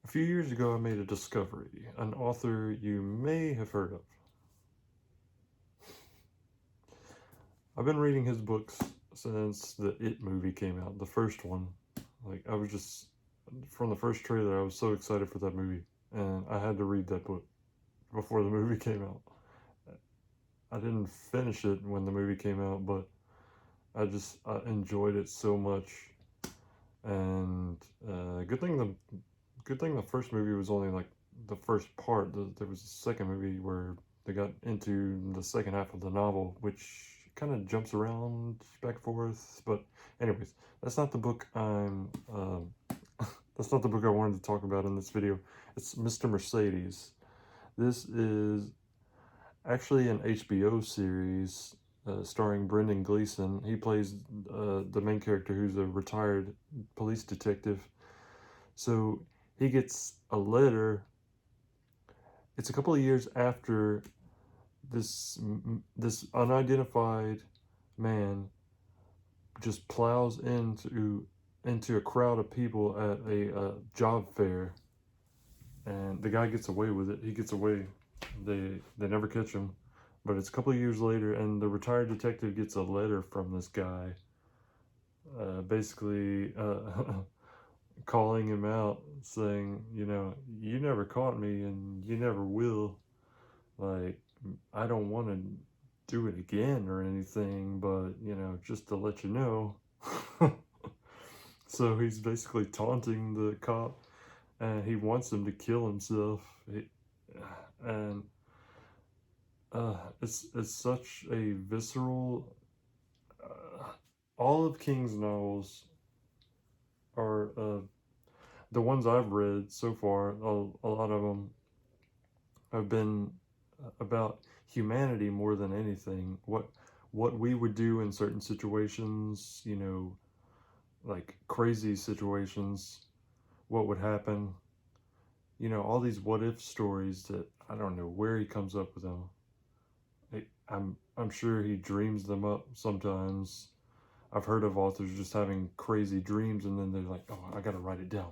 A few years ago, I made a discovery, an author you may have heard of. I've been reading his books since the It movie came out, the first one. Like, I was just, from the first trailer, I was so excited for that movie, and I had to read that book before the movie came out. I didn't finish it when the movie came out, but I enjoyed it so much. And good thing the first movie was only like the first part. There was a second movie where they got into the second half of the novel, which kind of jumps around back and forth. But anyways, that's not the book that's not the book I wanted to talk about in this video. It's Mr. Mercedes. This is actually an HBO series starring Brendan Gleeson. He plays the main character, who's a retired police detective. So he gets a letter. It's a couple of years after this unidentified man just plows into a crowd of people at a job fair, and the guy gets away with it. He gets away. They never catch him, but it's a couple of years later, and the retired detective gets a letter from this guy, basically calling him out, saying, you never caught me and you never will. Like, I don't want to do it again or anything, but, just to let you know. So he's basically taunting the cop, and he wants him to kill himself. And it's such a visceral. All of King's novels are the ones I've read so far. A lot of them have been about humanity more than anything. What we would do in certain situations, like crazy situations, what would happen. All these what if stories that I don't know where he comes up with them. I'm sure he dreams them up sometimes. I've heard of authors just having crazy dreams, and then they're like, oh, I gotta write it down.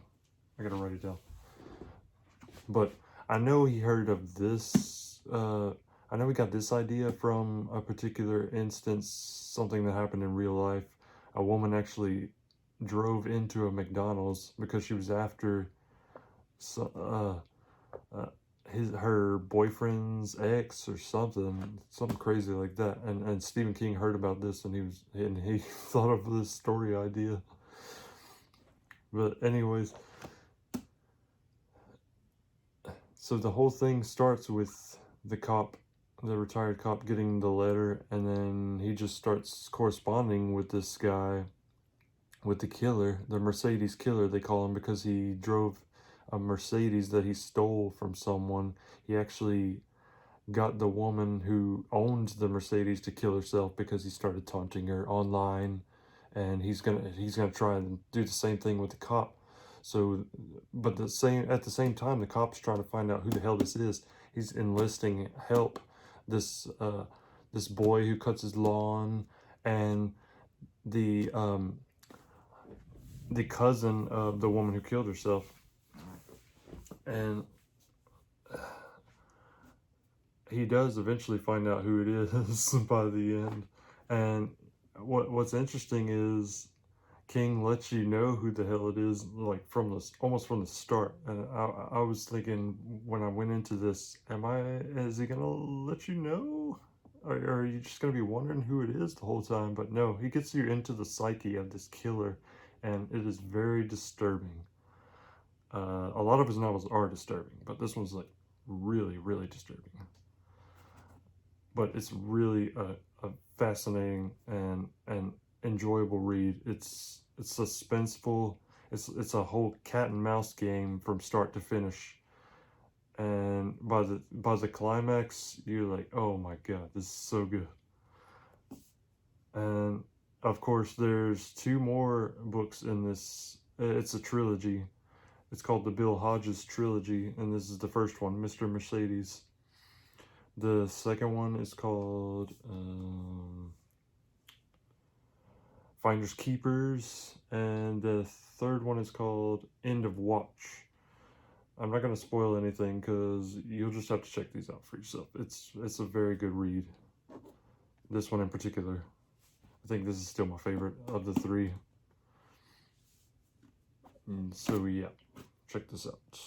But I know he heard of this. I know he got this idea from a particular instance, something that happened in real life. A woman actually drove into a McDonald's because she was after her boyfriend's ex or something crazy like that. And Stephen King heard about this, and he thought of this story idea. But anyways, so the whole thing starts with the retired cop, getting the letter, and then he just starts corresponding with this guy, with the killer, the Mercedes killer, they call him, because he drove a Mercedes that he stole from someone. He actually got the woman who owned the Mercedes to kill herself because he started taunting her online, and he's gonna try and do the same thing with the cop. So, but at the same time, the cop's trying to find out who the hell this is. He's enlisting help. This boy who cuts his lawn, and the cousin of the woman who killed herself, and he does eventually find out who it is by the end. And what's interesting is King lets you know who the hell it is, like almost from the start. And I was thinking when I went into this, is he gonna let you know? Or are you just gonna be wondering who it is the whole time? But no, he gets you into the psyche of this killer, and it is very disturbing. A lot of his novels are disturbing, but this one's like really, really disturbing. But it's really a fascinating and enjoyable read. It's suspenseful. It's a whole cat and mouse game from start to finish. And by the climax, you're like, oh my god, this is so good. And of course, there's two more books in this. It's a trilogy. It's called the Bill Hodges Trilogy, and this is the first one, Mr. Mercedes. The second one is called Finders Keepers, and the third one is called End of Watch. I'm not going to spoil anything because you'll just have to check these out for yourself. It's a very good read. This one in particular. I think this is still my favorite of the three. And so yeah, check this out.